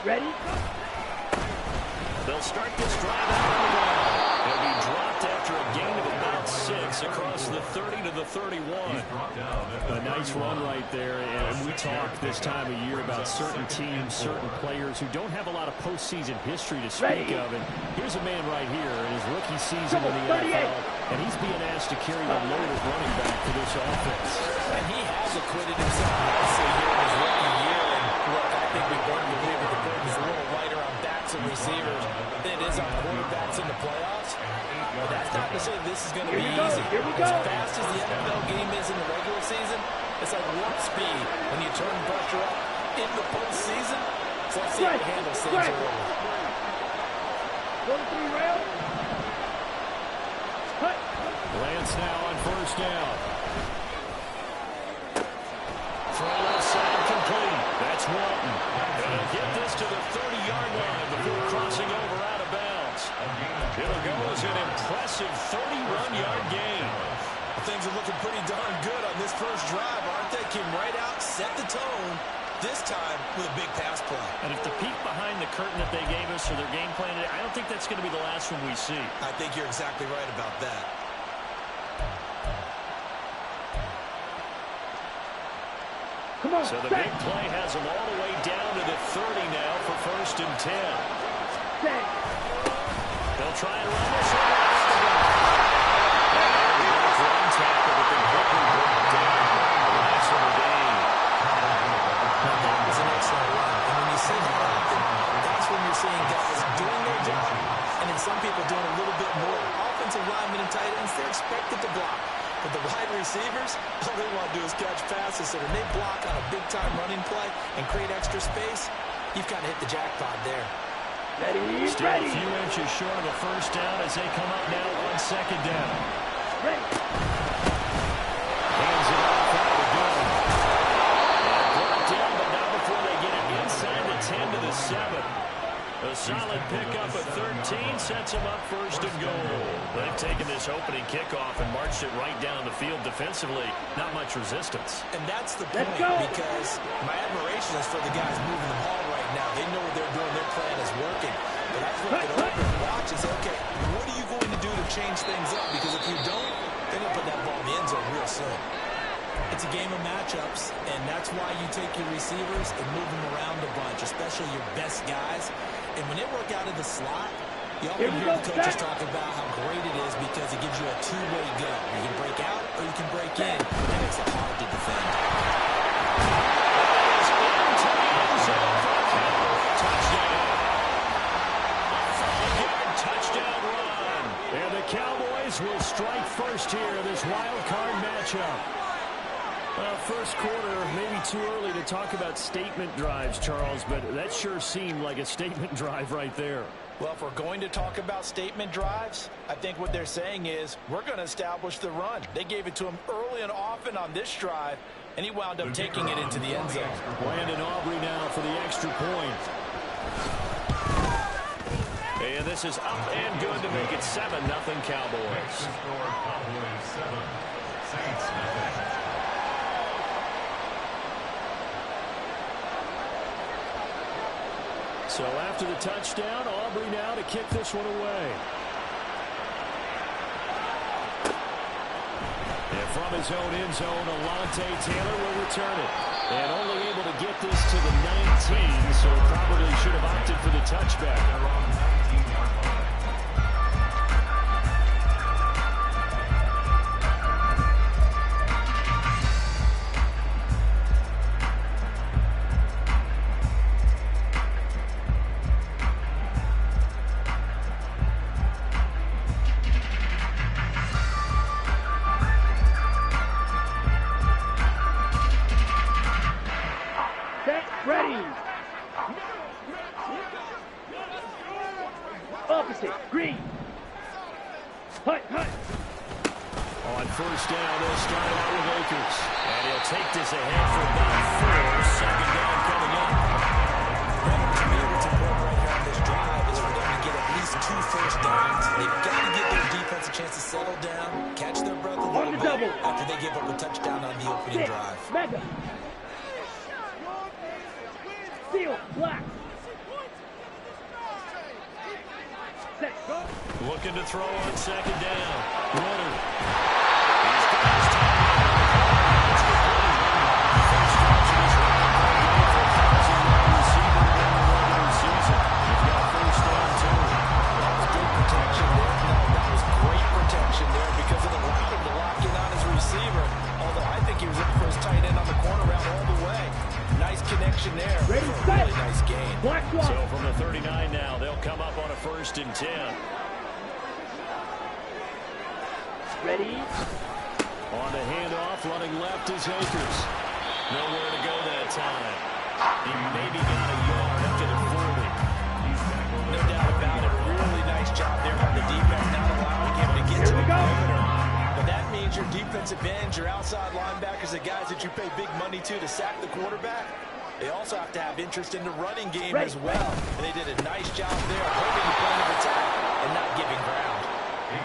Ready? They'll start this drive out on the ground. They'll be dropped after a gain of about 6 across the 30 to the 31. A nice run right there. And we talk this time of year about certain teams, certain players who don't have a lot of postseason history to speak of. And here's a man right here in his rookie season in the NFL. And he's being asked to carry the load of running back for this offense. And he has acquitted himself nicely here in his rookie year. And look, I think we both believe that the burden is a little lighter on backs and receivers than it is on quarterbacks in the playoffs. But that's not to say this is going to be easy. As fast as the NFL game is in the regular season, it's like warp speed when you turn pressure up in the postseason. So let's see how he handles things early. 1-3 rail. Cut. Lance now on first down. Throw outside complete. That's Walton. Gonna get this to the 30-yard line before crossing over out of bounds. It'll go as an impressive 31-yard gain. Things are looking pretty darn good on this first drive, aren't they? Came right out, set the tone, this time with a big pass play. And if the peek behind the curtain that they gave us for their game plan, I don't think that's going to be the last one we see. I think you're exactly right about that. Come on, so the big play has them all the way down to the 30 now for 1st and 10. They'll try and run this one. One tackle, but they quickly bring it down. The last one gain. That was an excellent run. And when you see that happen, that's when you're seeing guys doing their job. And then some people doing a little bit more. Offensive linemen and tight ends, they're expected to block. But the wide receivers, all they want to do is catch passes. So when they block on a big-time running play and create extra space, you've kind of hit the jackpot there. Still a few inches short of a first down as they come up now on 2nd down. Hands it off out of the gun. And brought down, but not before they get it inside the 10 to the 7. A solid pickup at 13 sets them up 1st and goal. They've taken this opening kickoff and marched it right down the field defensively. Not much resistance. And that's the point, because my admiration is for the guys moving the ball right now. They know what they're doing. Their plan is working. But I flip it over and watch and say, okay, what are you going to do to change things up? Because if you don't, they're going to put that ball in the end zone real soon. It's a game of matchups, and that's why you take your receivers and move them around a bunch, especially your best guys. And when they work out of the slot, you often hear the coaches talk about how great it is because it gives you a two-way go. You can break out or you can break in. That makes it hard to defend. Touchdown run. And the Cowboys will strike first here in this wild card matchup. Well, first quarter, maybe too early to talk about statement drives, Charles, but that sure seemed like a statement drive right there. Well, if we're going to talk about statement drives, I think what they're saying is we're going to establish the run. They gave it to him early and often on this drive, and he wound up taking it into the end zone. Landon Aubrey now for the extra point. And this is up and good to make it 7-0 Cowboys. So after the touchdown, Aubrey now to kick this one away. And from his own end zone, Alontae Taylor will return it. And only able to get this to the 19, so probably should have opted for the touchback. Opposite, green. Hut. On first down, they'll start out with Akers. And he'll take this ahead for about 4. 2nd down coming up. To me, what's important right here on this drive is for them to get at least 2 first downs. They've got to give their defense a chance to settle down, catch their breath a little bit after they give up a touchdown on the opening drive. Mega. Seal, black. Looking to throw on second down. Woodard. He's got his time. It's complete. First option is right for a 1,000-yard receiver in the regular season. He's got first down, too. That was good protection there. No, that was great protection there because it allowed him to lock in on his receiver. Although I think he was looking for his tight end on the corner route all the way. Nice connection there. Ready, For a really nice gain. So from the 39 now, they'll come up on a 1st and 10. Ready. On the handoff, running left is Akers. Nowhere to go that time. He maybe got a yard up to the 40. No doubt about it. Really nice job there by the defense, not allowing him to get to the perimeter. But that means your defensive ends, your outside linebackers, the guys that you pay big money to sack the quarterback, they also have to have interest in the running game as well. And they did a nice job there holding the point of attack and not giving ground.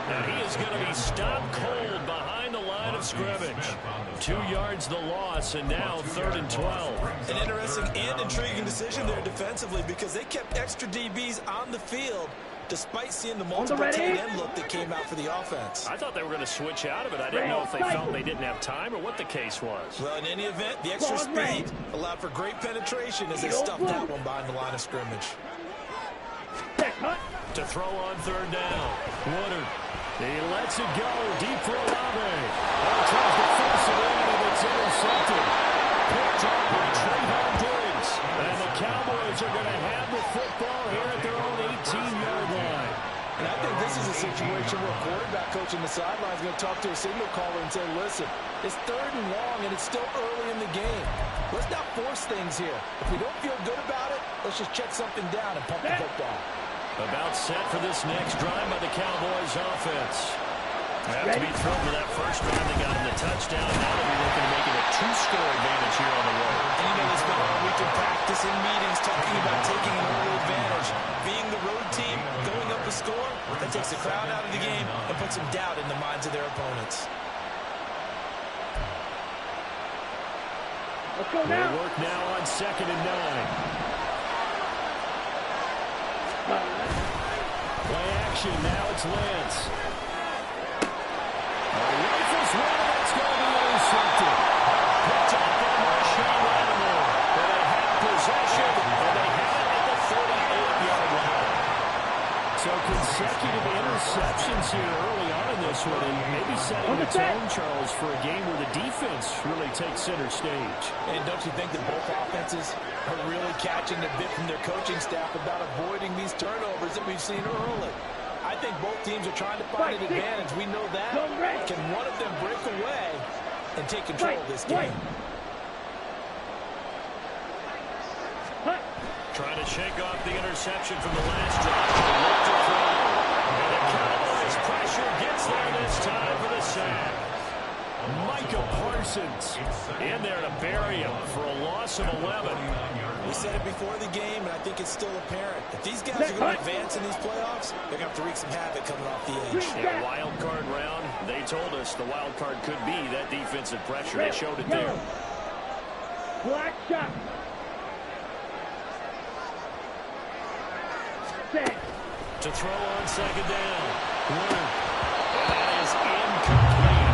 And he is going to be stopped cold behind the line of scrimmage. 2 yards the loss, and now 3rd and 12. An interesting and intriguing decision there defensively because they kept extra DBs on the field despite seeing the multiple tight end look that came out for the offense. I thought they were going to switch out of it. I didn't know if they felt they didn't have time or what the case was. Well, in any event, the extra speed allowed for great penetration as they stuffed that one behind the line of scrimmage. To throw on 3rd down. Woodard. He lets it go deep for Olave. Tries to force it in, and it's intercepted. Picked up by Trayvon Diggs. And the Cowboys are going to have the football here at their own 18-yard line. And I think this is a situation where a quarterback coach on the sideline is going to talk to a signal caller and say, listen, it's 3rd and long, and it's still early in the game. Let's not force things here. If we don't feel good about it, let's just check something down and pump the football. About set for this next drive by the Cowboys offense. They have to be thrilled with that first drive. They got him the touchdown. Now they'll be looking to make it a 2-score advantage here on the road. And you know, they spent all week in practice in meetings talking about taking an early advantage. Being the road team, going up a score, that takes the crowd out of the game and puts some doubt in the minds of their opponents. Let's go now. They work now on 2nd and 9. Play action, now it's Lance. Rifles one, it's going to be intercepted. Picked up by Marshawn Lattimore. They have possession, and they have it at the 48-yard line. So consecutive interceptions here early on in this one, and maybe setting the tone, Charles, for a game where the defense really takes center stage. And don't you think that both offenses are really catching a bit from their coaching staff about avoiding these turnovers that we've seen early? I think both teams are trying to find an advantage. We know that. Can one of them break away and take control of this game? Trying to shake off the interception from the last drive. And the Cowboys pressure gets there this time for the sack. Micah Parsons in there to bury him for a loss of 11. We said it before the game, and I think it's still apparent. If these guys are going to advance in these playoffs, they're going to have to wreak some havoc coming off the edge. Yeah, wild card round, they told us the wild card could be that defensive pressure. They showed it there. Black shot. Set. To throw on 2nd down. Woodard. And that is incomplete.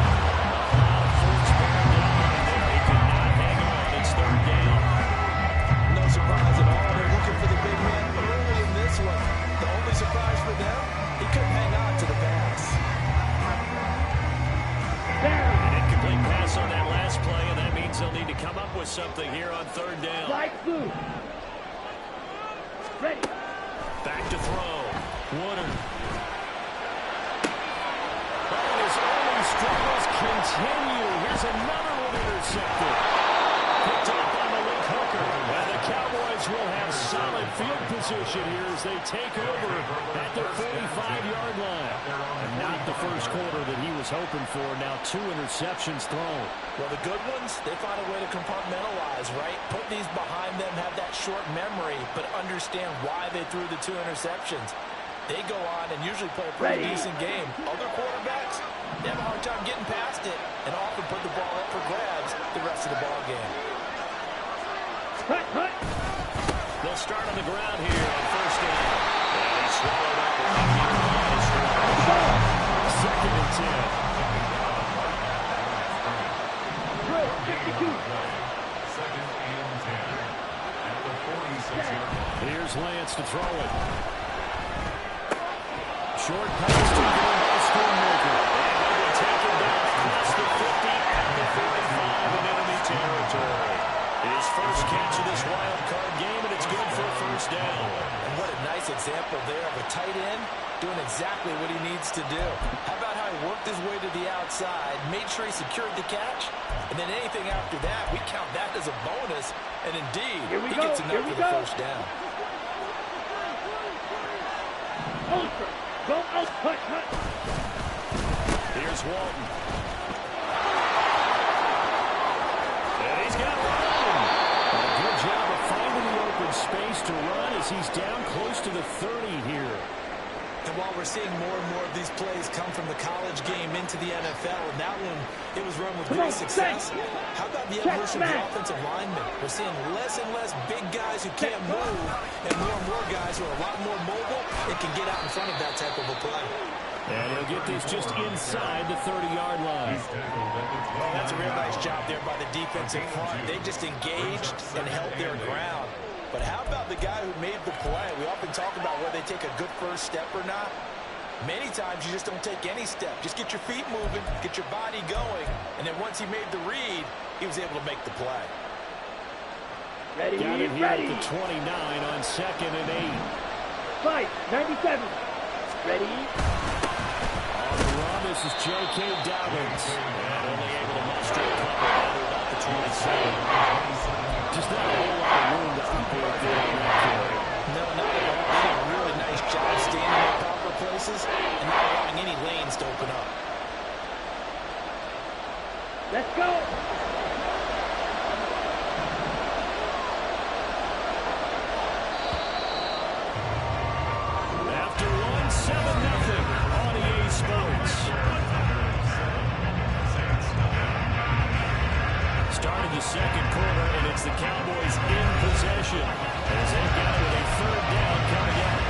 Ford's bearing down on there. He could not hang on. It's 3rd down. No surprise at all. They're looking for the big man early in this one. The only surprise for them, he couldn't hang on to the pass. An incomplete pass on that last play, and that means they'll need to come up with something here on 3rd down. Flag blue. Ready. Back to throw. Woodard. And his early struggles continue. Here's another one intercepted. Picked up by Malik Hooker. And the Cowboys will have solid field position here as they take over at the 45-yard line. And not the first quarter that he was hoping for. Now 2 interceptions thrown. Well, the good ones, they find a way to compartmentalize, right? Put these behind them, have that short memory, but understand why they threw the 2 interceptions. They go on and usually play a pretty decent game. Other quarterbacks, they have a hard time getting past it and often put the ball up for grabs the rest of the ball game. They'll start on the ground here on 1st down. And he swallowed up. 2nd and 10. Drill 52. Here's Lance to throw it. Short pass to the Schoonmaker. And they will take it down across the 50 at the 45 in enemy territory. His first catch of this wild card game, and it's good for a first down. And what a nice example there of a tight end doing exactly what he needs to do. How about how he worked his way to the outside, made sure he secured the catch, and then anything after that, we count that as a bonus. And indeed, he gets enough for the first down. Ultra. Go out. Cut. Here's Walton. And he's got room. A good job of finding the open space to run as he's down close to the 30 here. And while we're seeing more and more of these plays come from the college game into the NFL, and that one, it was run with great success. How about the evolution of the offensive linemen? We're seeing less and less big guys who can't move, and more guys who are a lot more mobile and can get out in front of that type of a play. And he'll get this just inside the 30-yard line. Well, that's a real nice job there by the defensive front. They just engaged and held their ground. But how about the guy who made the play? We often talk about whether they take a good first step or not. Many times you just don't take any step. Just get your feet moving, get your body going, and then once he made the read, he was able to make the play. Ready, Got it here ready. at the 29 on 2nd and 8. 5, 97. Ready. On the run, this is J.K. Dobbins. And only able to muster a couple under about the 27. Just not a whole lot of room to operate there on that carry. No, not at all. They did a really nice job standing in their proper places and not allowing any lanes to open up. Let's go. After one, 7-0 on EA Sports. Started the second quarter, and it's the Cowboys in possession as they've got it with a 3rd down coming up.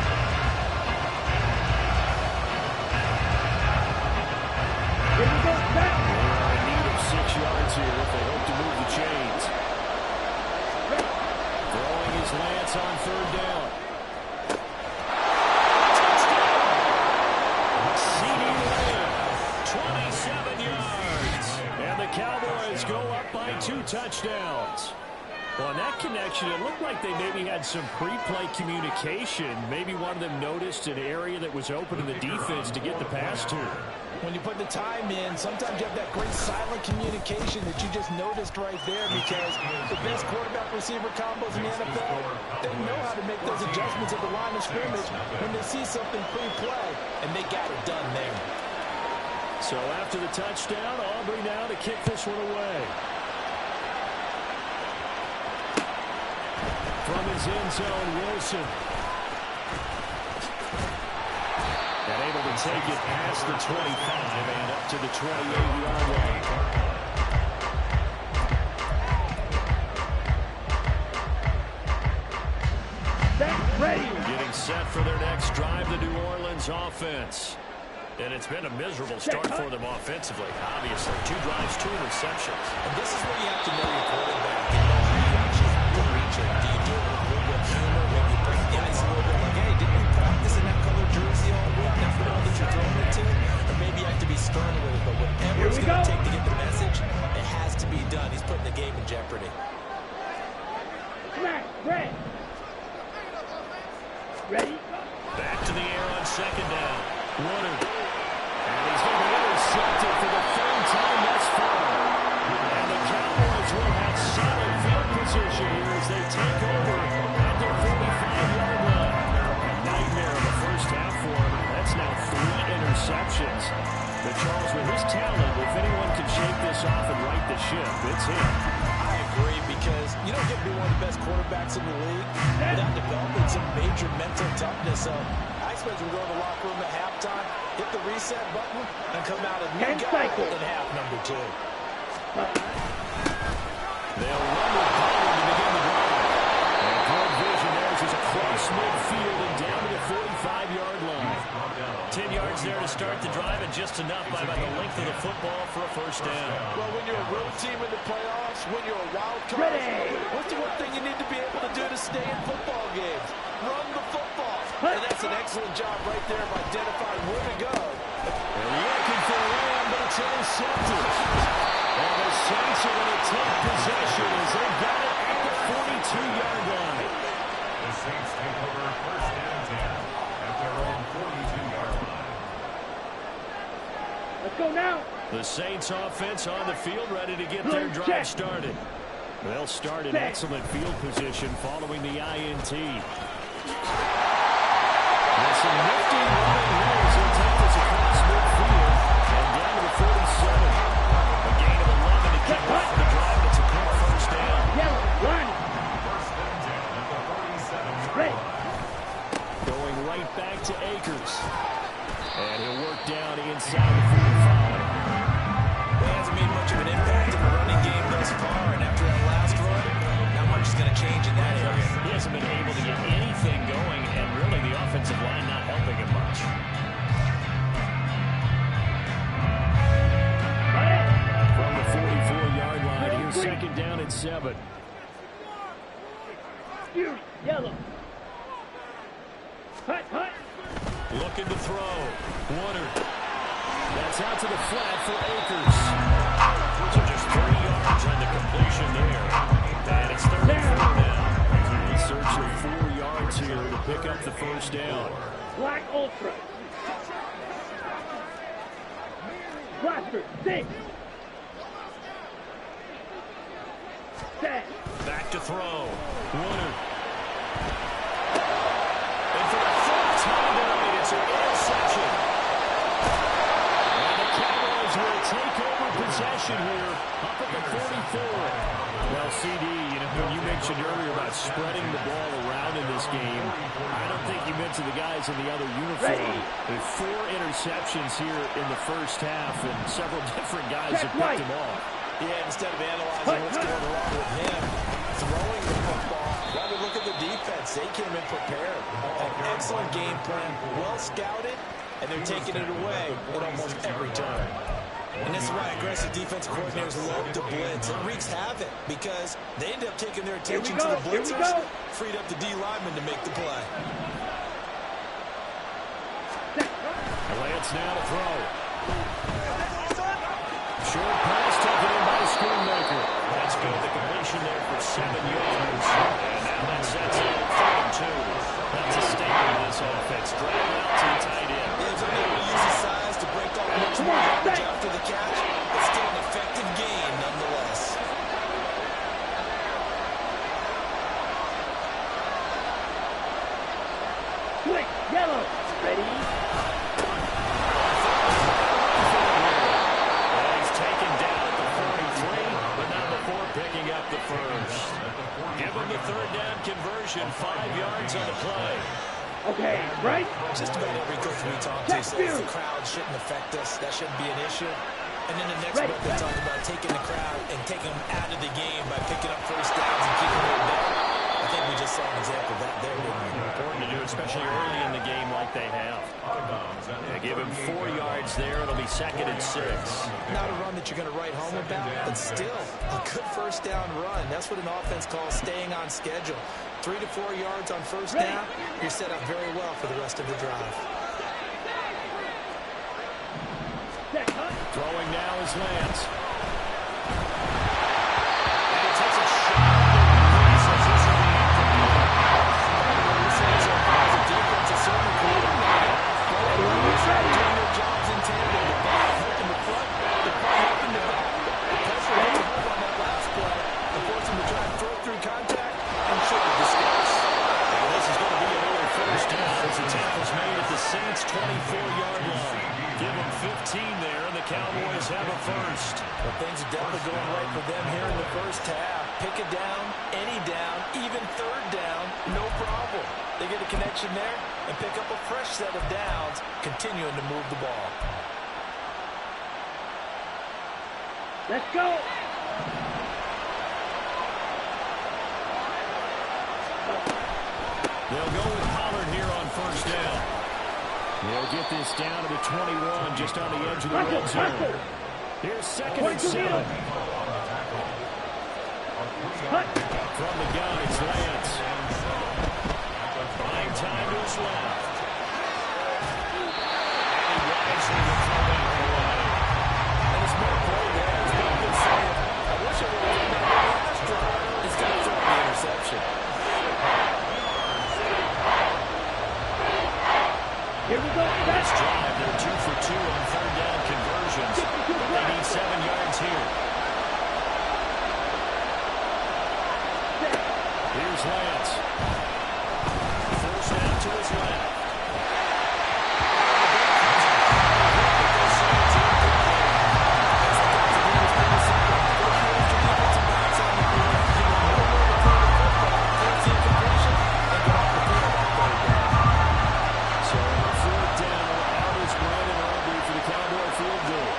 Here we go, set. They are in need of 6 yards here if they hope to move the chains. Throwing his Lance on 3rd down. CD Lamb, 27 yards. And the Cowboys go up by 2 touchdowns. Well, in that connection, it looked like they maybe had some pre-play communication. Maybe one of them noticed an area that was open in the defense to get the pass to. When you put the time in, sometimes you have that great silent communication that you just noticed right there, because the best quarterback-receiver combos in the NFL, they know how to make those adjustments at the line of scrimmage when they see something pre-play, and they got it done there. So after the touchdown, Aubrey now to kick this one away. From his end zone, Wilson. And able to take it past the 25 and up to the 28-yard line. Set, ready. Getting set for their next drive, the New Orleans offense. And it's been a miserable start for them offensively. Obviously, 2 drives, 2 interceptions. And this is where you have to know your quarterback and know how you actually have to reach it. Do you do it with a little bit of humor? Maybe you bring gimmicks a little bit like, hey, didn't we practice in that color jersey all week? That's the one that you're throwing it to? Or maybe you have to be stern with it. But whatever it's going to take to get the message, it has to be done. He's putting the game in jeopardy. Smash, red. Ready. Back to the air on 2nd down. Woodard. And he's going to be intercepted for the 3rd time thus far. And the Cowboys will have solid field position here as they take over at their 45-yard line. A nightmare in the first half for him. That's now 3 interceptions. But Charles, with his talent, if anyone can shake this off and right the ship, it's him. I agree, because you don't get to be one of the best quarterbacks in the league without developing some major mental toughness. So I expect we'll go to the locker room at halftime, hit the reset button, and come out a new guy in half number 2. They'll run with Pollard to begin the drive. And good vision there as he's across midfield and down to the 45-yard line. 10 yards there to start the driving just enough by about the length of the football for a first down. Well, when you're a road team in the playoffs, when you're a wild card, what's the one thing you need to be able to do to stay in football games? Run the football. And that's an excellent job right there of identifying where to go. They're looking for a ram, but it's intercepted. And the Saints are going to take possession as they got it at the 42-yard line. The Saints take over first and 10 at their own 42-yard line. Let's go now. The Saints offense on the field ready to get their drive started. They'll start in excellent field position following the INT. There's some nifty running here as they take this across midfield and down to the 47. A gain of 11 to keep off the drive. It's a quick first down. Yellow, run. First and 10 at the 47-yard Ready. line. Going right back to Akers. And he'll work down inside the 45. He hasn't made much of an impact in the running game thus far, and after that last run, not much is going to change in that area. He hasn't been able to get anything going, and really the offensive line not helping him much. From the 44-yard line, here's second down and 7. Yellow. Hut, hut. Looking to throw. Warner. That's out to the flat for Akers. So just 3 yards on the completion there. And it's 34 now. In search of 4 yards here to pick up the first down. Black Ultra. Blaster, 6. Set. Back to throw. Warner. And for the third time tonight, it's an interception. And the Cowboys will take over possession here up at the 44. Well, CD, when you mentioned earlier about spreading the ball around in this game, I don't think you mentioned the guys in the other uniform. There's 4 interceptions here in the first half, and several different guys have picked them off. Yeah, instead of analyzing what's going wrong with him, throwing the football, well, we look at the defense. They came in prepared. An excellent game plan, well scouted, and they're taking it away at almost every turn. And this is why aggressive defensive coordinators love to blitz. It wreaks havoc because they end up taking their attention to the blitzers, freed up the D lineman to make the play. Lance now to throw. Short pass taken in by Schoonmaker. That's good. The completion there for 7 yards. And now that sets it up 3-2. That's a statement of this offense. Drag out to the tight end. They've been able to use his size to break off much more yardage after the catch, but still an effective gain nonetheless. Quick, yellow. Ready. Picking up the first. Give him the third down conversion. 5 yards on the play. Okay, right? Just about every coach we talk to says the crowd shouldn't affect us. That shouldn't be an issue. And then the next breath they talk about taking the crowd and taking them out of the game by picking up first downs and keeping them down. I think we just saw an example of that there, didn't we? Important to do, especially early in the game like they have. Give him 4 yards there. It'll be second and 6. Not a run that you're going to write home about, but still a good first down run. That's what an offense calls staying on schedule. 3 to 4 yards on first down, you're set up very well for the rest of the drive. Throwing now is Lance. And he takes a shot. Doing their jobs in tandem. The ball helping the front, the front helping the back. The pressure was home on that last play and forced him to try and throw through contact and shoot the distance. Well, this is going to be an early first down as the tackle's made at the Saints' 24-yard line. Give them 15 there, and the Cowboys have a first. Well, things are definitely going right for them here in the first half. Pick it down, any down, even third down, no problem. They get a connection there and pick up a fresh set of downs, continuing to move the ball. Let's go. They'll go with Pollard here on first down. They'll get this down to the 21, just on the edge of the red zone. Here's 2nd and 7. From the gun, it's Lance. Buying time to his left. And he wisely will throw that away. And it's more play there. As Bob been saying, I wish it would have been that last drive. It's got to throw the interception. Here we go. This drive, they're 2 for 2 on 3rd down conversions. They need 7 yards here. Here's Lance. First down to his left. So 4th down, out is Brandon Aubrey for the Cowboy field goal.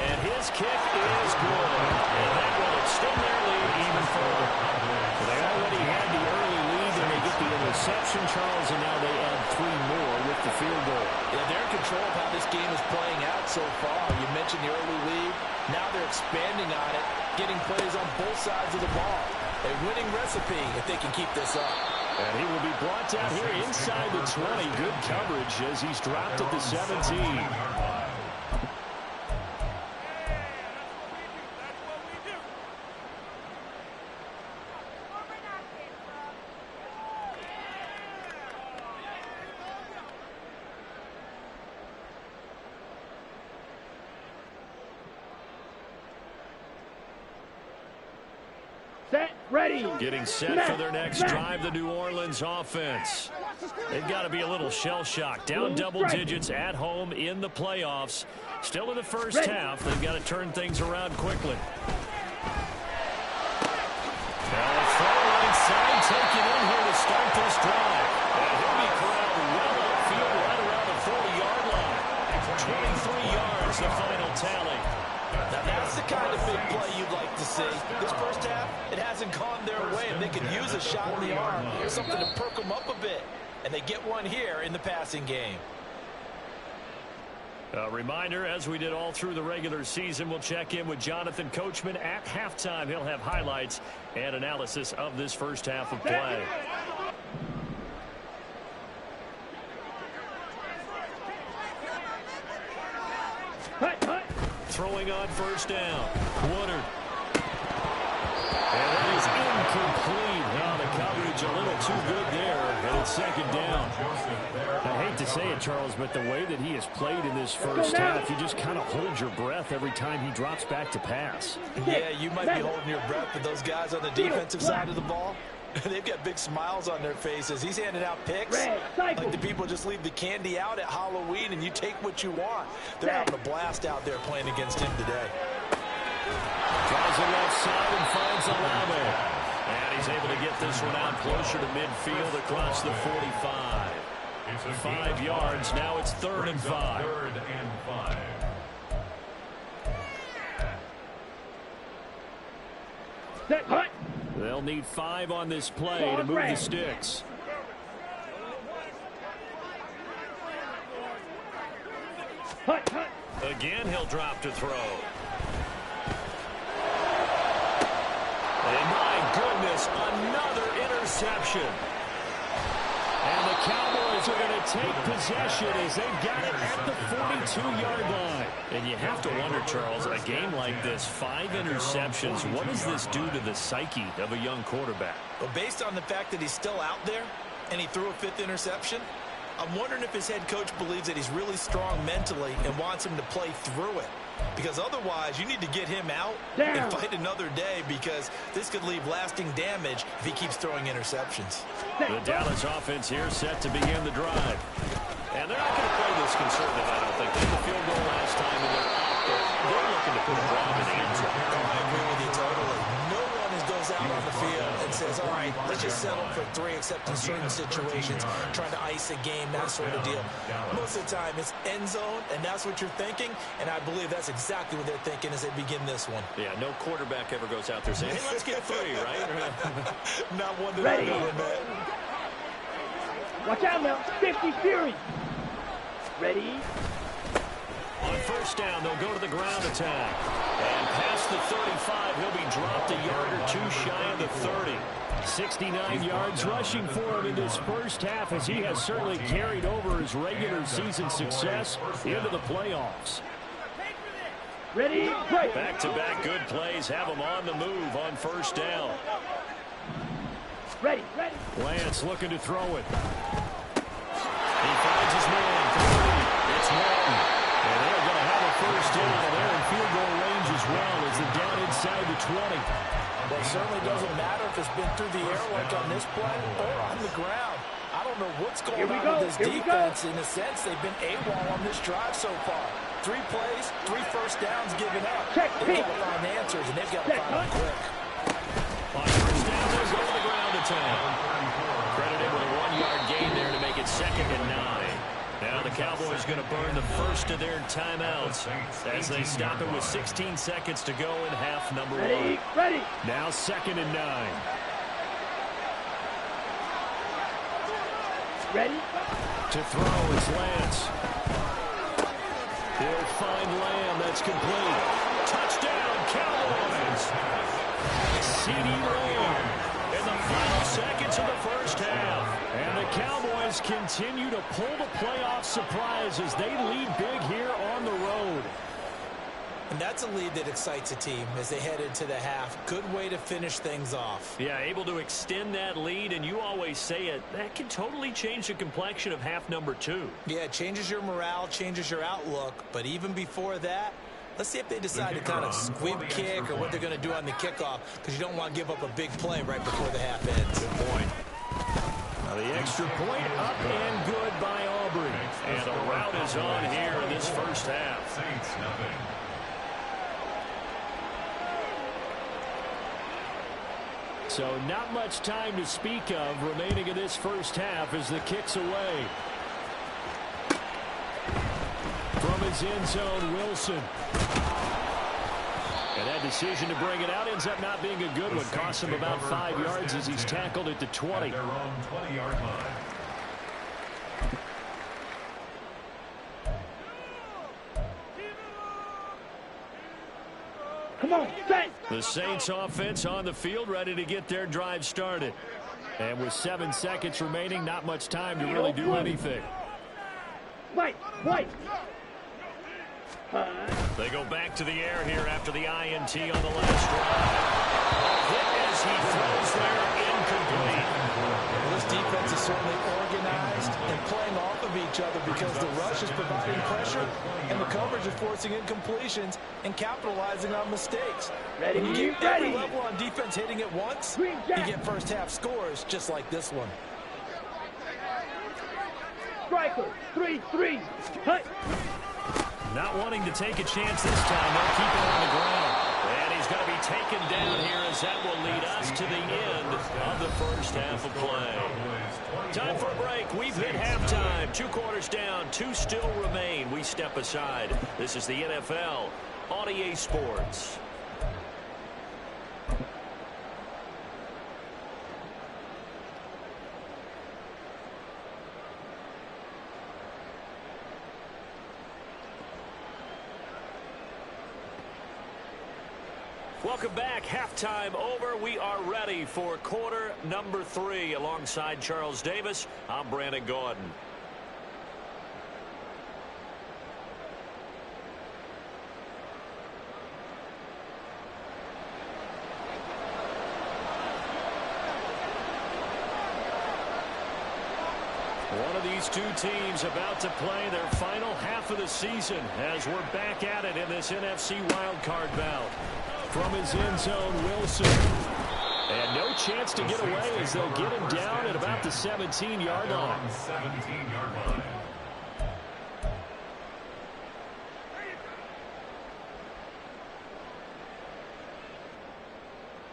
And his kick is good. And that will extend their lead even further. So they already had the early lead, and they get the interception, Charles, and now they add 3 more with the field goal. Yeah, they're in control of how this game is playing out so far. You mentioned the early lead. Now they're expanding on it, getting plays on both sides of the ball. A winning recipe if they can keep this up. And he will be brought down here inside the 20. Good coverage as he's dropped at the 17. Set, ready. Getting set for their next drive, the New Orleans offense. They've got to be a little shell-shocked. Down double digits at home in the playoffs. Still in the first half. They've got to turn things around quickly. Now a throw right side taken in here to start this drive. And he'll be corralled well upfield right around the 40-yard line. 23 yards, the final tally. Now that's the kind of big play you'd like to see. This first half, it hasn't gone their way, and they could use a shot in the arm, something to perk them up a bit. And they get one here in the passing game. A reminder, as we did all through the regular season, we'll check in with Jonathan Coachman at halftime. He'll have highlights and analysis of this first half of play. Throwing on first down. Woodard. And that is incomplete. Now the coverage a little too good there, and it's 2nd down. I hate to say it, Charles, but the way that he has played in this first half, you just kind of hold your breath every time he drops back to pass. Yeah, you might be holding your breath, but those guys on the defensive side of the ball, they've got big smiles on their faces. He's handing out picks like the people just leave the candy out at Halloween and you take what you want. They're having a blast out there playing against him today. Tries it left side and finds Olave. And he's able to get this one out closer to midfield across the 45. 5 yards. Now it's 3rd and 5. 3rd and 5. Set, hut. They'll need 5 on this play to move the sticks. Hut, hut. Again, he'll drop to throw. And my goodness, another interception. And the Cowboys are going to take possession as they've got it at the 42-yard line. And you have to wonder, Charles, a game like this, 5 interceptions, what does this do to the psyche of a young quarterback? Well, based on the fact that he's still out there and he threw a 5th interception, I'm wondering if his head coach believes that he's really strong mentally and wants him to play through it. Because otherwise, you need to get him out and fight another day, because this could leave lasting damage if he keeps throwing interceptions. The Dallas offense here set to begin the drive. And they're not going to play this conservative, I don't think. They had the field goal last time, and they're looking to put a drive in the end zone. I agree with you totally. No one goes out on the field and says, all right, let's just settle for 3, except in certain situations, trying to ice a game, that sort of deal. Most of the time, it's end zone, and that's what you're thinking, and I believe that's exactly what they're thinking as they begin this one. Yeah, no quarterback ever goes out there saying, hey, let's get 3, right? Not one that I know, man. Watch out now. Safety series. Ready? On first down, they'll go to the ground attack. And past the 35, he'll be dropped a yard or two shy of the 30. 69 yards rushing for him in this first half, as he has certainly carried over his regular season success into the playoffs. Ready? Play. Back-to-back good plays have him on the move on first down. Ready. Ready. Lance looking to throw it. He finds his man. It's Walton. And they're going to have a first down. They're in field goal range as well as they're down inside the 20. Well, it certainly doesn't matter if it's been through the air like on this play or on the ground. I don't know what's going on with this defense. In a sense, they've been AWOL on this drive so far. 3 plays, 3 first downs given up. They've got to find answers, and they've got to find them quick. On first down, they'll go to the ground attack. Credited with a 1-yard gain there to make it 2nd and 9. Now the Cowboys going to burn the first of their timeouts as they stop it with 16 seconds to go in half number 1. Ready. Now 2nd and 9. Ready? To throw is Lance. He'll find Lamb. That's complete. Touchdown, Cowboys! CeeDee Lamb in the final seconds of the first half. And the Cowboys continue to pull the playoff surprise as they lead big here on the road. And that's a lead that excites a team as they head into the half. Good way to finish things off. Yeah, able to extend that lead, and you always say it, that can totally change the complexion of half number 2. Yeah, it changes your morale, changes your outlook. But even before that, let's see if they decide to kind of squib kick or what they're going to do on the kickoff, because you don't want to give up a big play right before the half ends. Good point. Now the extra point up and good by Aubrey. And a rout is on here in this first half. Saints nothing. So not much time to speak of remaining in this first half as the kick's away. From his end zone, Wilson. And that decision to bring it out ends up not being a good one. Costs him about 5 yards as he's tackled at the 20. At their own 20-yard line. Come on, set. The Saints offense on the field, ready to get their drive started. And with 7 seconds remaining, not much time to really do anything. White. They go back to the air here after the INT on the last drive. Hit as he throws there, incomplete. Well, this defense is certainly organized and playing off of each other because the rush is providing pressure and the coverage is forcing incompletions and capitalizing on mistakes. Ready, when you get every ready. level on defense hitting it once, Green you jack. get first half scores just like this one. Striker. 3-3. Hut. Not wanting to take a chance this time. They'll keep it on the ground. And he's going to be taken down here as that will lead us to the end of the first half of play. Time for a break. We've hit halftime. 2 quarters down. 2 still remain. We step aside. This is the NFL on EA Sports. Welcome back. Halftime over. We are ready for quarter number 3. Alongside Charles Davis, I'm Brandon Gordon. One of these two teams about to play their final half of the season as we're back at it in this NFC Wildcard bout. From his end zone, Wilson. And no chance to get away as they'll get him down at about the 17-yard line. 17-yard line.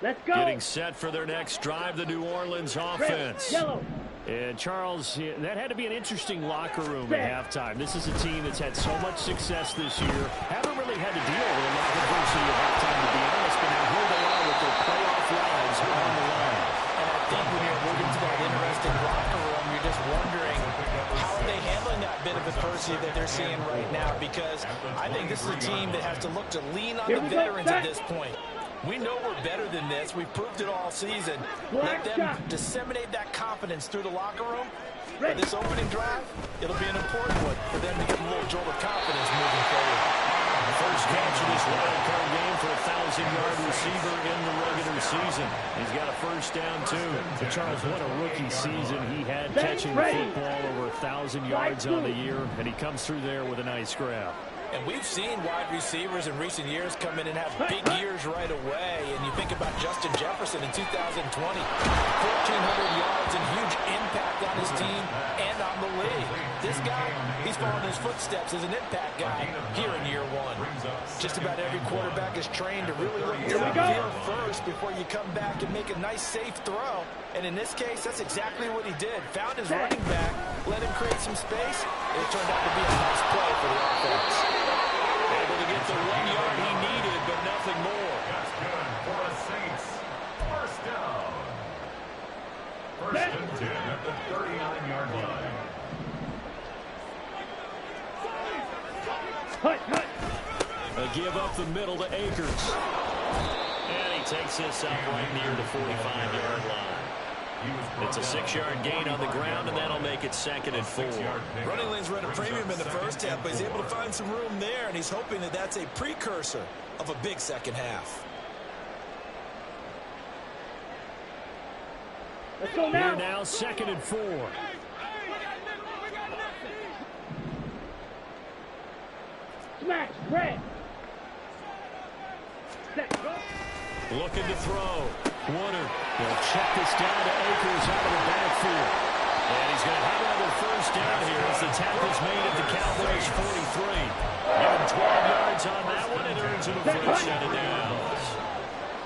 Let's go. Getting set for their next drive, the New Orleans offense. Yellow. And Charles, that had to be an interesting locker room at halftime. This is a team that's had so much success this year. Haven't really had to deal with a lot of adversity at halftime, to be honest, but now here they are with their playoff lives on the line. And I think when you're moving to that interesting locker room, you're just wondering intensity that they're seeing right now, because I think this is a team that has to look to lean on the veterans at this point. We know we're better than this. We've proved it all season. Let them disseminate that confidence through the locker room. For this opening drive, it'll be an important one for them to get a little jolt of confidence moving forward. First catch of this wildcard game for a 1,000-yard receiver in the regular season. He's got a first down, too. So Charles, what a rookie season he had, catching the football over 1,000 yards on the year, and he comes through there with a nice grab. And we've seen wide receivers in recent years come in and have big years right away. And you think about Justin Jefferson in 2020, 1,400 yards and huge impact on his team and on the league. This guy, he's following his footsteps as an impact guy here in year one. Just about every quarterback is trained to really look downfield first before you come back and make a nice, safe throw. And in this case, that's exactly what he did. Found his running back, let him create some space, and it turned out to be a nice play for the offense. Able to get the 1 yard he needed, but nothing more. That's good for the Saints. First down. First and 10 at the 39-yard line. A give up the middle to Akers. And he takes this up right near the 45-yard line. It's a 6-yard gain on the ground, and that'll make it 2nd and 4. Running lanes run a premium in the first half, but he's able to find some room there, and he's hoping that that's a precursor of a big second half. Let's go now. Here now, 2nd and 4. Smash, red. Looking to throw. Warner will check this down to Akers out of the backfield. And he's going to have another first down here as the tackle's made at the Cowboys 43. Give him 12 yards on that one and earns him a first set of downs.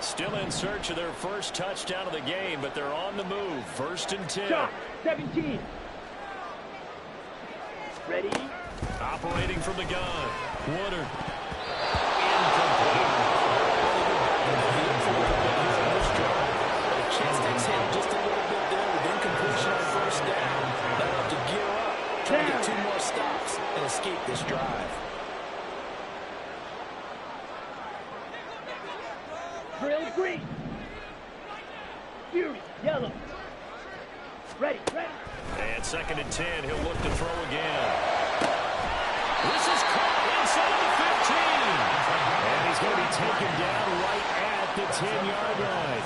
Still in search of their first touchdown of the game, but they're on the move. 1st and 10. Shot, 17. Ready? Operating from the gun. Warner. Chance to exhale just a little bit there with incompletion on first down. Now have to gear up, try to get 2 more stops and escape this drive. Drill green. Fury, yellow. Ready, ready. And 2nd and 10. He'll look to throw again. This is caught inside the 15. And he's going to be taken down right at the 10-yard line.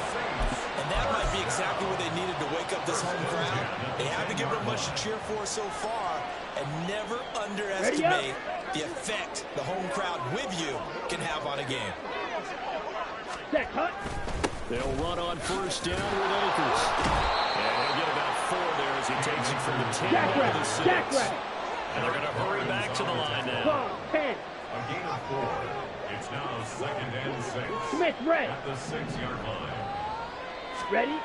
And that might be exactly what they needed to wake up this home crowd. They haven't given them much to cheer for so far, and never underestimate the effect the home crowd with you can have on a game. Set, cut. They'll run on first down with Akers. And he'll get about 4 there as he takes it from the 10 Jack to rat, the 6. Jack rat. And they're going to hurry back to the line now. Ball, 10. A gain of 4. It's now 2nd and 6. Smith, red. At the 6-yard line. Ready?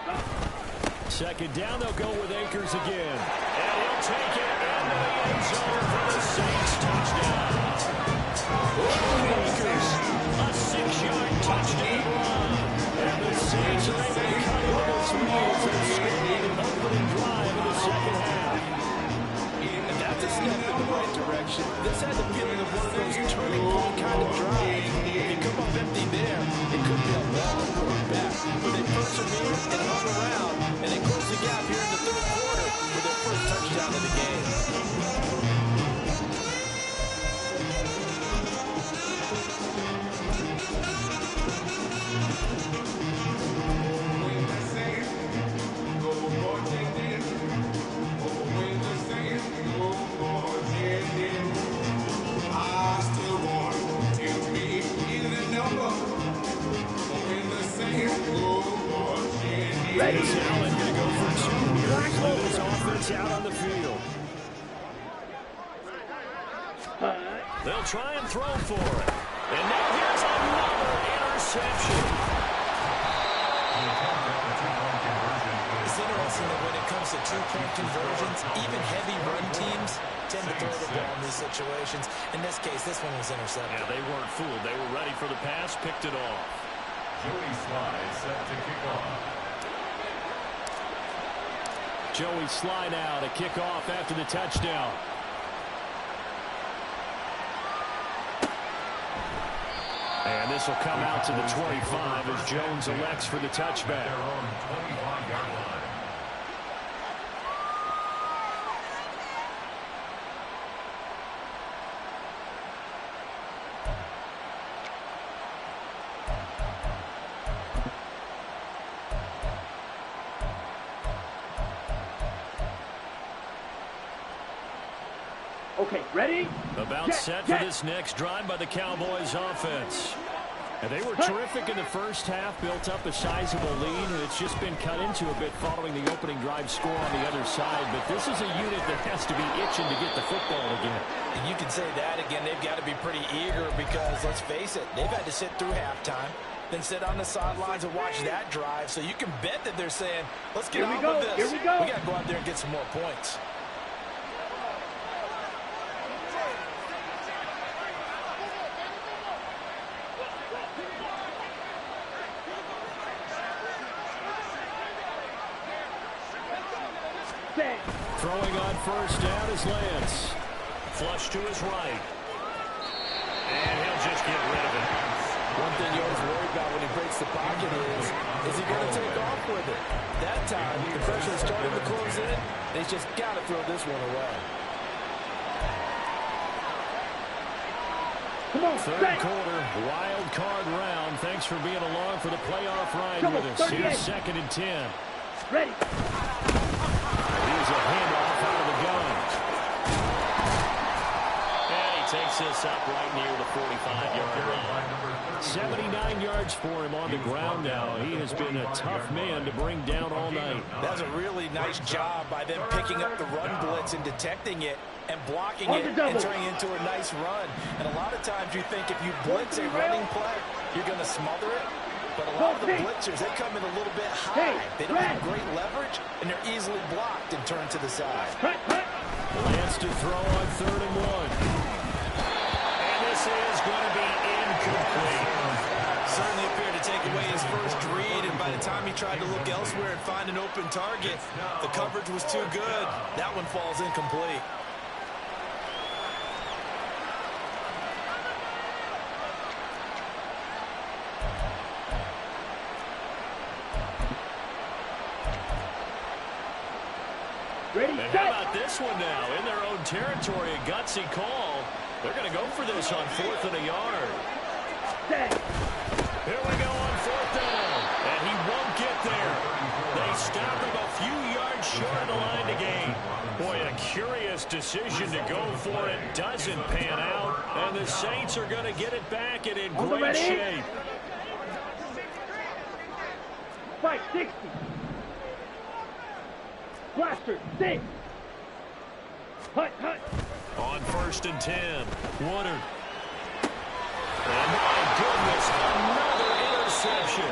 2nd down, they'll go with Akers again. And he'll take it into the end zone for the Saints touchdown. Akers, a 6-yard touchdown run. And the Saints are able to cut over this lead as they score an opening drive in the second half. And that's a step in the right direction. This has a feeling of one of those turning point kind of drives. If you come up empty there, it could be a long road back. But they persevered and hung around, and they closed the gap here in the 3rd quarter with their first touchdown of the game. Ready? Allen going to go for 2 here. Clear this offense out on the field. They'll try and throw for it. And now here's another interception. It's interesting that when it comes to 2-point conversions, even heavy run teams tend to throw the ball in these situations. In this case, this one was intercepted. Yeah, they weren't fooled. They were ready for the pass, picked it off. Joey Slye set to kick off. Joey Slye now to kick off after the touchdown. And this will come out to the 25 as Jones elects for the touchback. Their own 25-yard line. Okay, ready? About set for this next drive by the Cowboys offense. And they were terrific in the first half, built up a sizable lead, and it's just been cut into a bit following the opening drive score on the other side. But this is a unit that has to be itching to get the football again. And you can say that again. They've got to be pretty eager because, let's face it, they've had to sit through halftime, then sit on the sidelines and watch that drive. So you can bet that they're saying, let's get on with this. Here we go. We got to go out there and get some more points. Throwing on first down is Lance. Flush to his right. And he'll just get rid of it. One thing you always worry about when he breaks the pocket is he going to take off with it? That time, the pressure is starting to close in, and he's just got to throw this one away. Come on, Third quarter, wild card round. Thanks for being along for the playoff ride with us. Here's 2nd and 10. Ready. Here's a handoff out of the gun. And he takes this up right near the 45-yard line. 79 yards for him on the ground now. He has been a tough man to bring down all night. That's a really nice job by them picking up the run blitz and detecting it and blocking it and turning it into a nice run. And a lot of times you think if you blitz a running play, you're going to smother it. But a lot of the blitzers, they come in a little bit high. They don't have great leverage, and they're easily blocked and turned to the side. Lance to throw on 3rd and 1. And this is going to be incomplete. Certainly appeared to take away his first read, and by the time he tried to look elsewhere and find an open target, the coverage was too good. That one falls incomplete. Ready, And how about this one now? In their own territory, a gutsy call. They're going to go for this on 4th and a yard. set. Here we go on 4th down. And he won't get there. They stop him a few yards short of the line to gain. Boy, a curious decision to go for it. Doesn't pan out. And the Saints are going to get it back and in great shape. 560. Blaster, 6. Hut, hut. On 1st and 10. Woodard. And my goodness, another interception.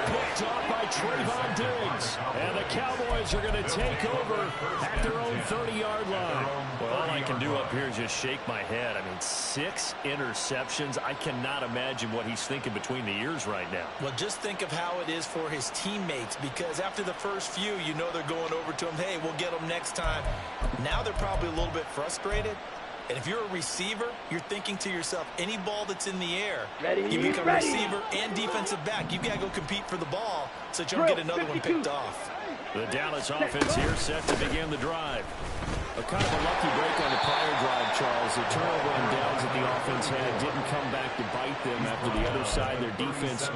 Picked off by Trayvon Diggs. And the Cowboys are going to take over at their own 30-yard line. Well, all I can do up here is just shake my head. I mean, 6 interceptions. I cannot imagine what he's thinking between the ears right now. Well, just think of how it is for his teammates, because after the first few, you know they're going over to him, hey, we'll get them next time. Now they're probably a little bit frustrated. And if you're a receiver, you're thinking to yourself, any ball that's in the air, you become a receiver and defensive back. You've got to go compete for the ball so that you don't get another one picked off. The Dallas offense here set to begin the drive. A kind of a lucky break on the prior drive, Charles. The turnover and downs that the offense had didn't come back to bite them after the other side. Their defense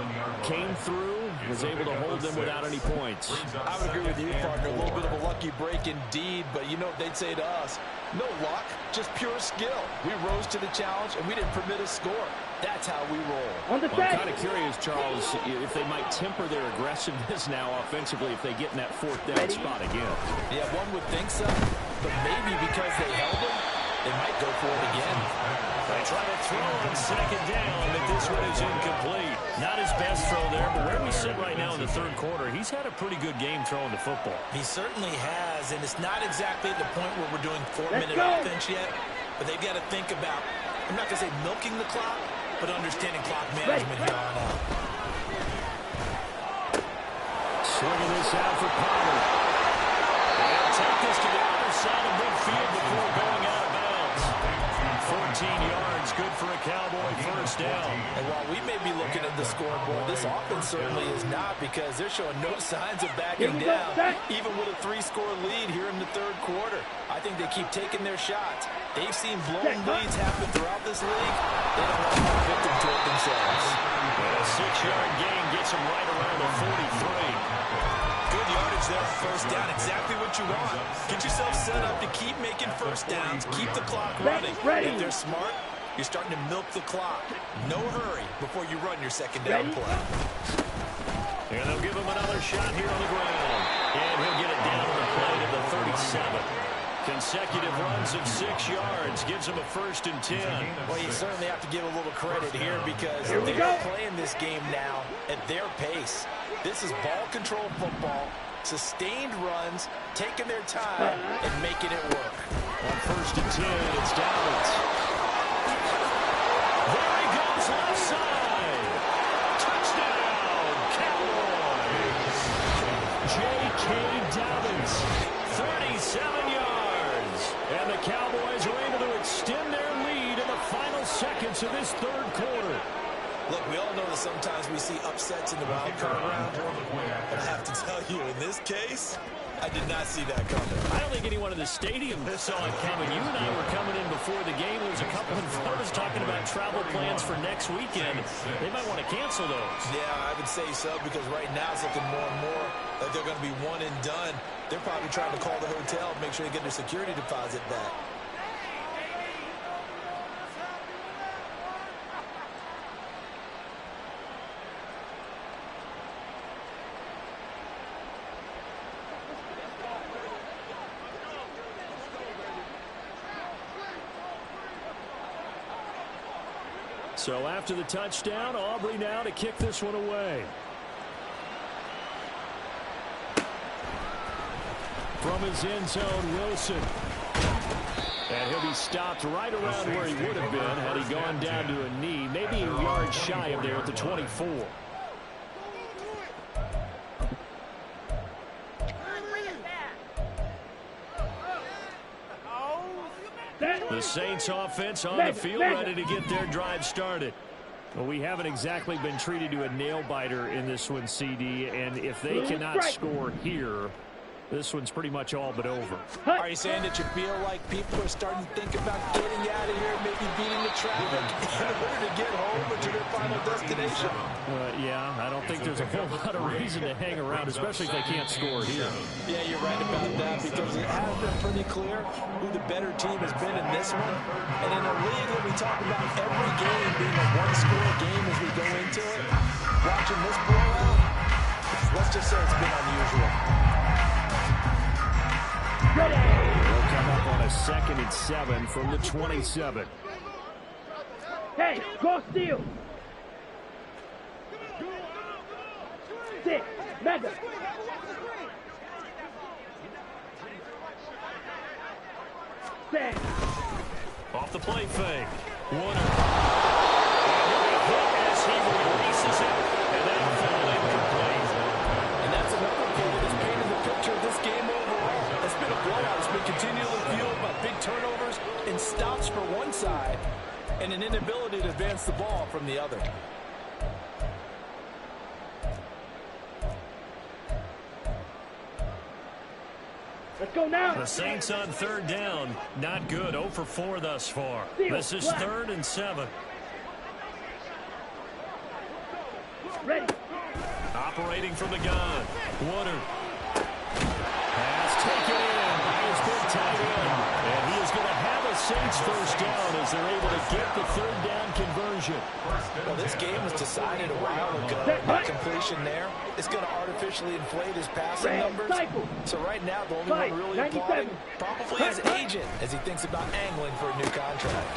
came through, was able to hold them without any points. I would agree with you, partner. A little bit of a lucky break indeed, but you know what they'd say to us? No luck, just pure skill. We rose to the challenge, and we didn't permit a score. That's how we roll. I'm kind of curious, Charles, if they might temper their aggressiveness now offensively if they get in that 4th down spot again. Yeah, one would think so, but maybe because they held him, they might go for it again. They try to throw on 2nd down, but this one is incomplete. Not his best throw there, but where we sit right now in the 3rd quarter, he's had a pretty good game throwing the football. He certainly has, and it's not exactly at the point where we're doing 4-minute offense yet, but they've got to think about, I'm not going to say milking the clock, but understanding clock management here on out. Swinging this out for Potter. They'll take this to the other side of midfield before going out of bounds. 4 yards, good for a Cowboy first down. And while we may be looking at the scoreboard, this offense certainly is not, because they're showing no signs of backing down, even with a 3-score lead here in the third quarter. I think they keep taking their shots. They've seen blown leads happen throughout this league. They don't want to be a victim to it themselves. A 6-yard gain gets them right around the 43. Good yardage there on first down. Exactly what you want. Get yourself set up to keep making first downs. Keep the clock running. If they're smart, you're starting to milk the clock. No hurry before you run your second down play. And they'll give him another shot here on the ground. And he'll get it down on the play to the 37. Consecutive runs of 6 yards gives him a 1st and 10. Well, you certainly have to give a little credit here, because they're playing this game now at their pace. This is ball control football, sustained runs, taking their time and making it work. On 1st and 10, it's Dobbins. There he goes left side. Touchdown, Cowboys. J.K. Dobbins, 37 yards. And the Cowboys are able to extend their lead in the final seconds of this third quarter. Look, we all know that sometimes we see upsets in the wildcard round, but I have to tell you, in this case, I did not see that coming. I don't think anyone in the stadium saw it coming. You and I were coming in before the game. There was a couple in front of us talking about travel plans for next weekend. They might want to cancel those. Yeah, I would say so, because right now it's looking more and more like they're going to be one and done. They're probably trying to call the hotel, make sure they get their security deposit back. So after the touchdown, Aubrey now to kick this one away. From his end zone, Wilson. And he'll be stopped right around where he would have been had he gone down to a knee, maybe a yard shy of there at the 24. The Saints offense on the field, ready to get their drive started. Well, we haven't exactly been treated to a nail-biter in this one, CD, and if they cannot score here, this one's pretty much all but over. Are you saying that you feel like people are starting to think about getting out of here, maybe beating the traffic in order to get home or to their final destination? Yeah, I don't think there's a whole lot of reason to hang around, especially if they can't score here. Yeah, you're right about that, because it has been pretty clear who the better team has been in this one. And in a league that we talk about every game being a one-score game as we go into it, watching this blowout, let's just say it's been unusual. They'll come up on a 2nd and 7 from the 27. Hey, go steal. 6, mega. Set. Off the play fake. Warner. As he releases it, and that'll fall incomplete. And that's another thing that has painted the picture of this game overall. It's been a blowout. It's been continually fueled by big turnovers and stops for one side and an inability to advance the ball from the other. Let's go now. The Saints on 3rd down. Not good. 0 for 4 thus far. This is 3rd and 7. Ready. Operating from the gun. Woodard. Pass taken in by his big tight end. And he is going to have a Saints first down as they're able to get the 3rd down conversion. Well, this game was decided a while ago. That completion there is going to artificially inflate his passing numbers. So right now, the only one really applauding probably his agent as he thinks about angling for a new contract.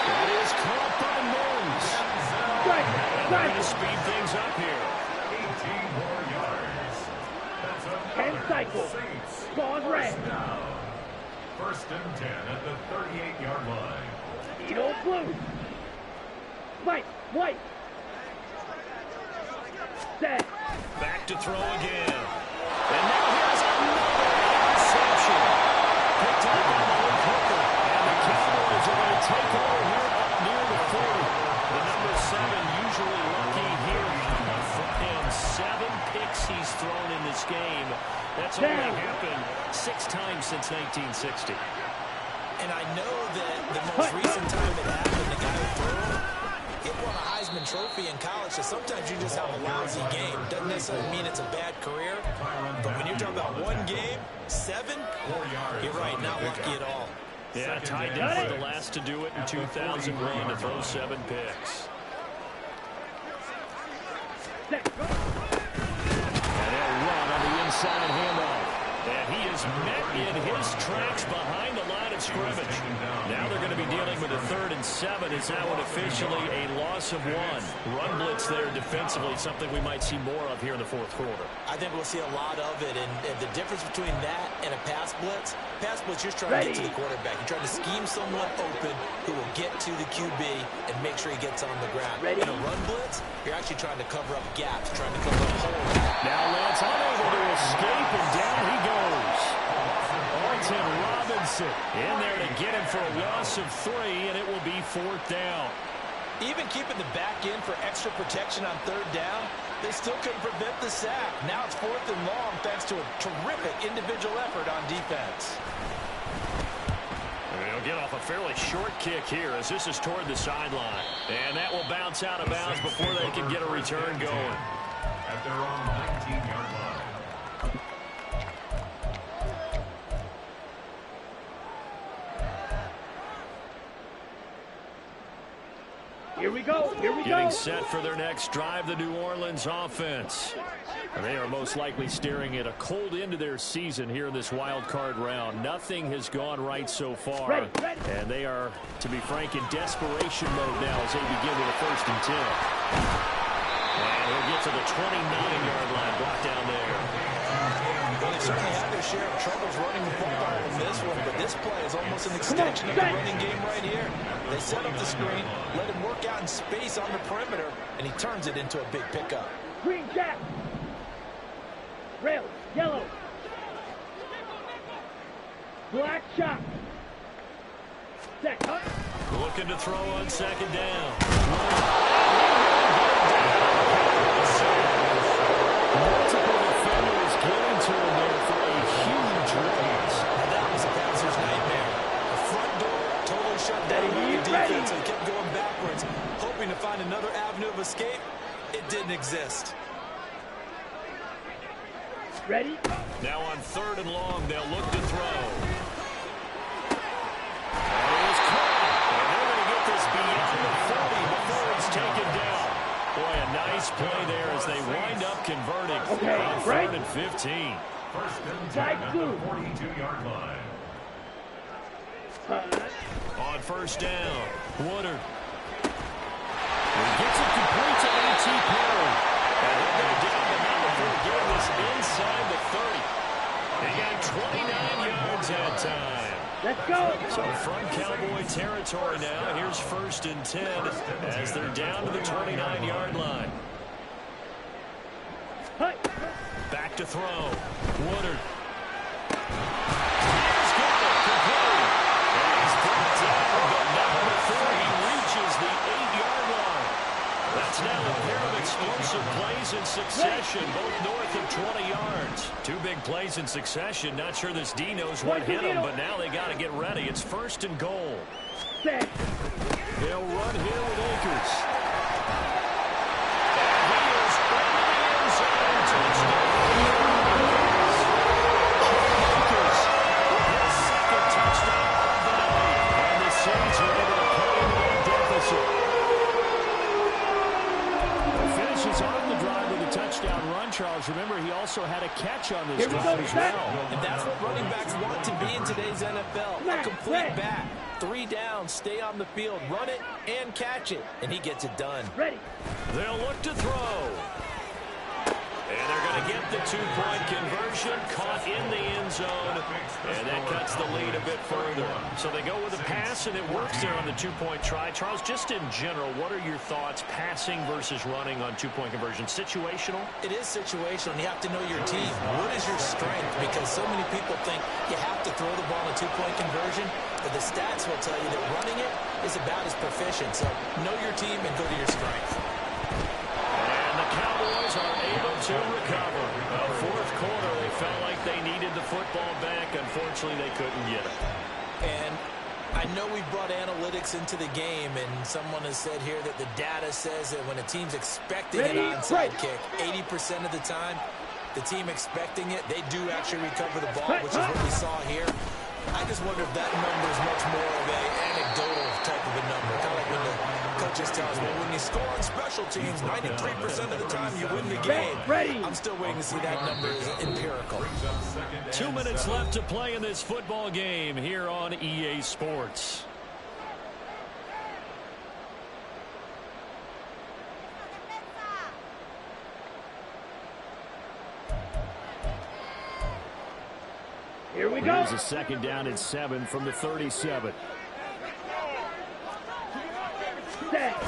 That is caught by Mills. And they're going to speed things up here. 18 more yards. That's a 10 cycles. Gone red. 1st and 10 at the 38-yard line. Edo blue. White. Set. Back to throw again. And now here's another interception. Picked up by the Hooker. And the Cowboys are going to take over he's thrown in this game. That's only happened 6 times since 1960. And I know that the most recent time it happened, the guy who threw him, he won a Heisman Trophy in college, so sometimes you just have a lousy game. Doesn't necessarily mean it's a bad career, but when you're talking about one game, 7, you're right, not lucky at all. Yeah, tied down for the last to do it in 2001 to throw 7 picks. And they'll run on the inside handoff. And he is met in his tracks behind the line of scrimmage. Now they're going to be dealing with a 3rd and 7. Is that one officially a loss of 1? Run blitz there defensively, something we might see more of here in the 4th quarter. I think we'll see a lot of it, and the difference between that and a pass blitz, you're trying to get to the quarterback. You're trying to scheme someone open who will get to the QB and make sure he gets on the ground. In a run blitz, you're actually trying to cover up gaps, trying to cover up holes. Now Lance unable to escape, and down he goes. Arton Robinson in there to get him for a loss of 3, and it will be 4th down. Even keeping the back end for extra protection on 3rd down, they still couldn't prevent the sack. Now it's 4th and long thanks to a terrific individual effort on defense. They'll get off a fairly short kick here as this is toward the sideline. And that will bounce out of bounds before they can get a return going. At their own 19-yard line. Here we go. Here we go. Getting set for their next drive, the New Orleans offense. And they are most likely staring at a cold end to their season here in this wild card round. Nothing has gone right so far. Ready. And they are, to be frank, in desperation mode now as they begin with a 1st and 10. And he'll get to the 29-yard line, blocked down there. Well, they certainly had their share of troubles running the football in this one, but this play is almost an extension of the running game right here. They set up the screen, let him work out in space on the perimeter, and he turns it into a big pickup. Green jack. Rail. Yellow. Black shot. Set. Up. Looking to throw on 2nd down. Multiple defenders getting to him there for a huge raise. That was a passer's nightmare. The front door totally shut down the defense and kept going backwards, hoping to find another avenue of escape. It didn't exist. Ready. Now on 3rd and long, they'll look to throw. And it's caught. And they're going to get this beyond the 40 before it's taken down. Boy, a nice play there as they wind up converting on 3rd and 15. 1st and 10 at the 42-yard line. On 1st down, Woodard. He gets it complete to A.T. Perry. And they're going to down the number for getting this inside the 30. They got 29 yards that time. Let's go. So from Cowboy territory now, here's 1st and 10 as they're down to the 29-yard line. Back to throw. Woodard. He's got it complete. And he's brought down, but not before he reaches the 8-yard line. That's now a pair of explosive plays in succession, both north of 20 yards. 2 big plays in succession. Not sure this D knows what hit him, but now they got to get ready. It's 1st and goal. Set. They'll run here with Akers. And he is into the end zone. Touchdown. Akers with his 2nd touchdown of the night. And the Saints are able to cut into that deficit. Finishes off the drive with a touchdown run, Charles. Remember, he also had a catch on this drive as well. And that's what running backs want to be in today's NFL. A complete back. 3 down, stay on the field, run it and catch it. And he gets it done. Ready. They'll look to throw. And they're going to get the 2-point conversion, caught in the end zone, and that cuts the lead a bit further. So they go with a pass, and it works there on the 2-point try. Charles, just in general, what are your thoughts passing versus running on 2-point conversion? Situational? It is situational, and you have to know your team. What is your strength? Because so many people think you have to throw the ball in a 2-point conversion, but the stats will tell you that running it is about as proficient. So know your team and go to your strength. And the Cowboys are able to recover. felt like they needed the football back. Unfortunately, they couldn't get it. And I know we brought analytics into the game, and someone has said here that the data says that when a team's expecting an onside kick, 80% of the time, the team expecting it, they do actually recover the ball, which is what we saw here. I just wonder if that number is much more of an anecdotal type of a number. Kind of like when the coaches tell us, well, when you score on special teams, 93% of the time you win the game. I'm still waiting to see that number is empirical. 2 minutes left to play in this football game here on EA Sports. Here we go. Here's a second down and 7 from the 37. Set.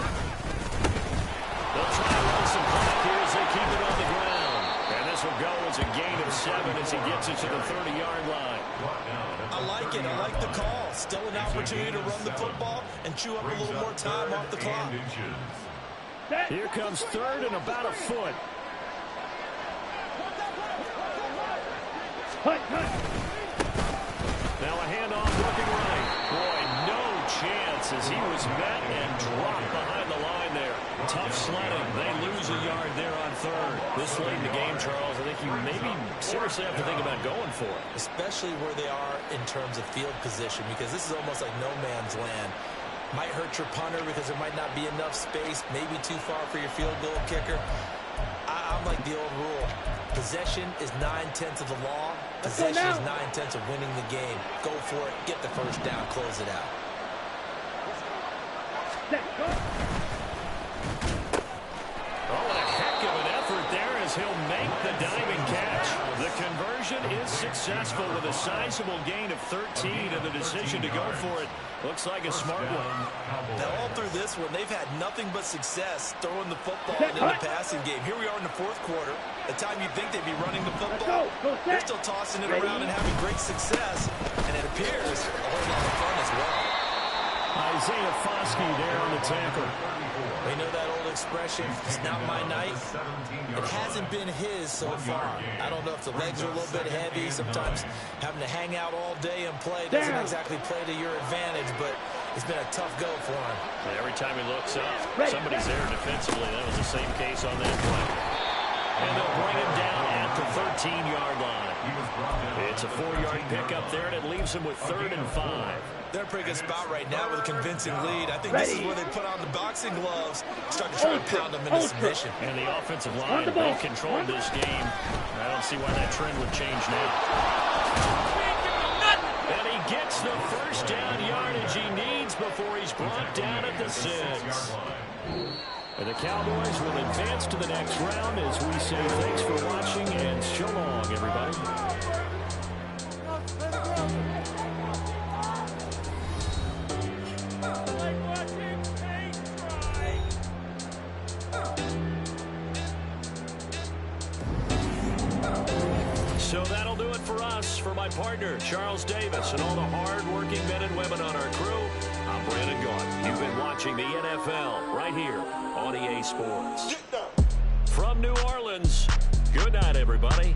They'll try to run some clock here as they keep it on the ground. And this will go as a gain of 7 as he gets it to the 30-yard line. I like it. I like the call. Still an opportunity to run the football and chew up a little more time off the clock. Here comes third and about a foot. Now a handoff looking right. Boy, no chance as he was met and dropped behind the line there. Tough sledding. They lose a yard there on third. This late in the game, Charles, I think you maybe seriously have to think about going for it. Especially where they are in terms of field position, because this is almost like no man's land. Might hurt your punter because there might not be enough space, maybe too far for your field goal kicker. I'm like the old rule. Possession is 9/10 of the law. Possession is 9/10 of winning the game. Go for it. Get the first down. Close it out. Oh, and a heck of an effort there as he'll make the diving catch. The conversion is successful with a sizable gain of 13 and the decision to go for it. Looks like a smart one. Now, all through this one, they've had nothing but success throwing the football into the passing game. Here we are in the fourth quarter. The time you'd think they'd be running the football, they're still tossing it around and having great success. And it appears a whole lot of fun as well. Isaiah Foskey there on the tackle. We know that old expression, it's not my night. It hasn't been his so far. I don't know if the legs are a little bit heavy. Sometimes having to hang out all day and play doesn't exactly play to your advantage, but it's been a tough go for him. Every time he looks up, somebody's there defensively. That was the same case on that play. And they'll bring him down at the 13-yard line. It's a 4-yard pickup there, and it leaves him with 3rd and 5. They're in a pretty good spot right now with a convincing lead. I think this is where they put on the boxing gloves, start to try to pound them into submission. And the offensive line, they controlled this game. I don't see why that trend would change now. And he gets the first down yardage he needs before he's brought down at the 6. And the Cowboys will advance to the next round as we say thanks for watching and so long, everybody. So that'll do it for us. For my partner, Charles Davis, and all the hard-working men and women on our crew, I'm Brandon Gaudin. You've been watching the NFL right here on EA Sports. From New Orleans, good night, everybody.